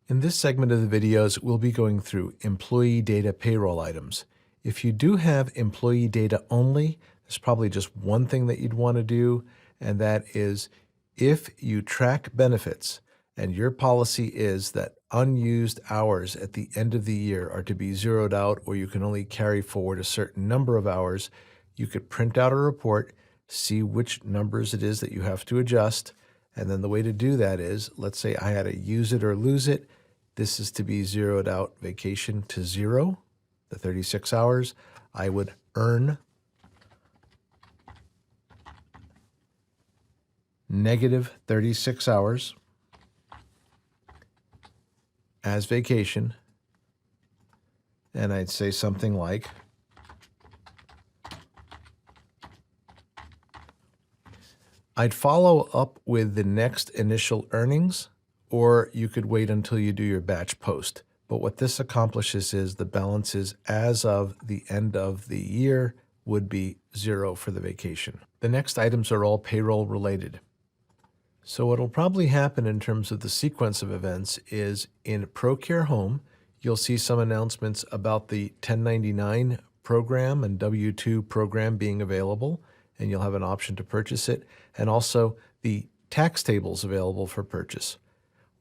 In this segment of the videos, we'll be going through employee data payroll items. If you do have employee data only, there's probably just one thing that you'd want to do, and that is if you track benefits and your policy is that unused hours at the end of the year are to be zeroed out or you can only carry forward a certain number of hours, you could print out a report, see which numbers it is that you have to adjust, and then the way to do that is, let's say I had to use it or lose it. This is to be zeroed out vacation to zero, the 36 hours. I would earn negative 36 hours as vacation. And I'd say something like, I'd follow up with the next initial earnings, or you could wait until you do your batch post. But what this accomplishes is the balances as of the end of the year would be zero for the vacation. The next items are all payroll related. So what'll probably happen in terms of the sequence of events is in ProCare Home, you'll see some announcements about the 1099 program and W-2 program being available, and you'll have an option to purchase it, and also the tax tables available for purchase.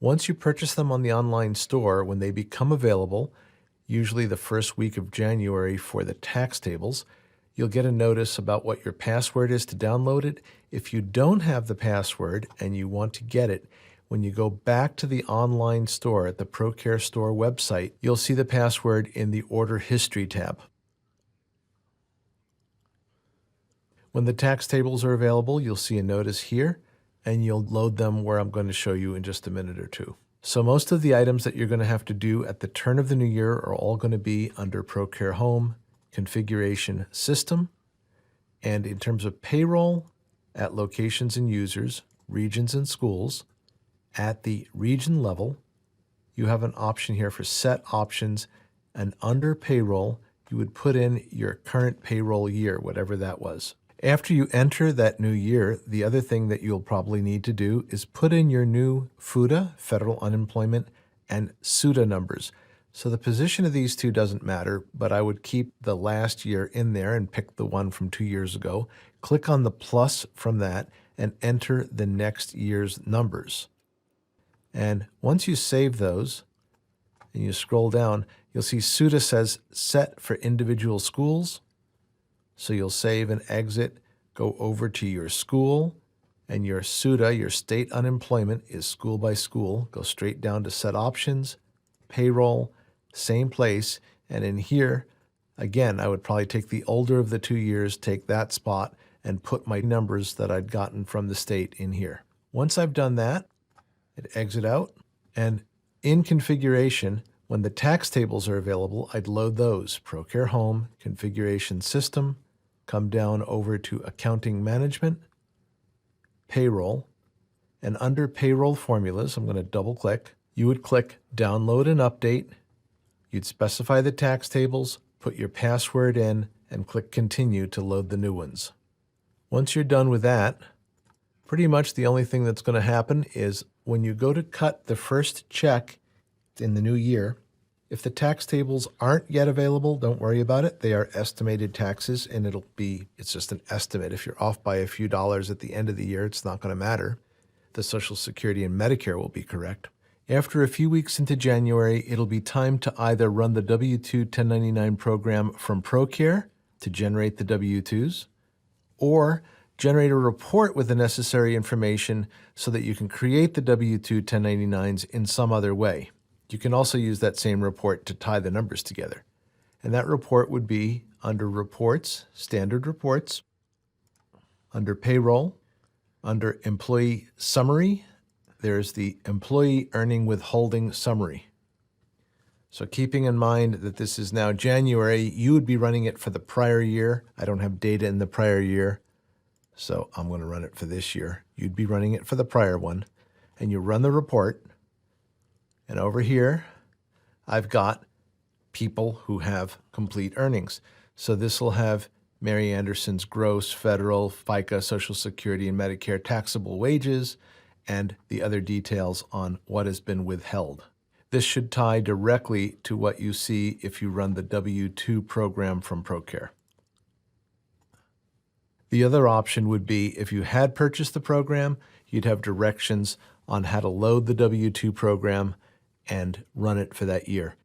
Once you purchase them on the online store, when they become available, usually the first week of January for the tax tables, you'll get a notice about what your password is to download it. If you don't have the password and you want to get it, when you go back to the online store at the ProCare Store website, you'll see the password in the Order History tab. When the tax tables are available, you'll see a notice here, and you'll load them where I'm going to show you in just a minute or two. So most of the items that you're going to have to do at the turn of the new year are all going to be under ProCare Home, Configuration System, and in terms of payroll, at locations and users, regions and schools, at the region level, you have an option here for set options, and under payroll, you would put in your current payroll year, whatever that was. After you enter that new year, the other thing that you'll probably need to do is put in your new FUTA, Federal Unemployment, and SUTA numbers. So the position of these two doesn't matter, but I would keep the last year in there and pick the one from 2 years ago. Click on the plus from that and enter the next year's numbers. And once you save those and you scroll down, you'll see SUTA says set for individual schools. So you'll save and exit, go over to your school, and your SUTA, your state unemployment, is school by school. Go straight down to set options, payroll, same place. And in here, again, I would probably take the older of the 2 years, take that spot, and put my numbers that I'd gotten from the state in here. Once I've done that, I'd exit out. And in configuration, when the tax tables are available, I'd load those. ProCare Home, Configuration System, come down over to Accounting Management, Payroll, and under Payroll Formulas, I'm going to double click. You would click Download and Update. You'd specify the tax tables, put your password in, and click Continue to load the new ones. Once you're done with that, pretty much the only thing that's going to happen is when you go to cut the first check in the new year, if the tax tables aren't yet available, don't worry about it. They are estimated taxes, and it's just an estimate. If you're off by a few dollars at the end of the year, it's not going to matter. The Social Security and Medicare will be correct. After a few weeks into January, it'll be time to either run the W-2 1099 program from ProCare to generate the W-2s, or generate a report with the necessary information so that you can create the W-2 1099s in some other way. You can also use that same report to tie the numbers together. And that report would be under Reports, Standard Reports, under Payroll, under Employee Summary, there's the Employee Earning Withholding Summary. So keeping in mind that this is now January, you would be running it for the prior year. I don't have data in the prior year, so I'm going to run it for this year. You'd be running it for the prior one. And you run the report. And over here, I've got people who have complete earnings. So this will have Mary Anderson's gross, federal, FICA, Social Security, and Medicare taxable wages, and the other details on what has been withheld. This should tie directly to what you see if you run the W-2 program from ProCare. The other option would be if you had purchased the program, you'd have directions on how to load the W-2 program and run it for that year.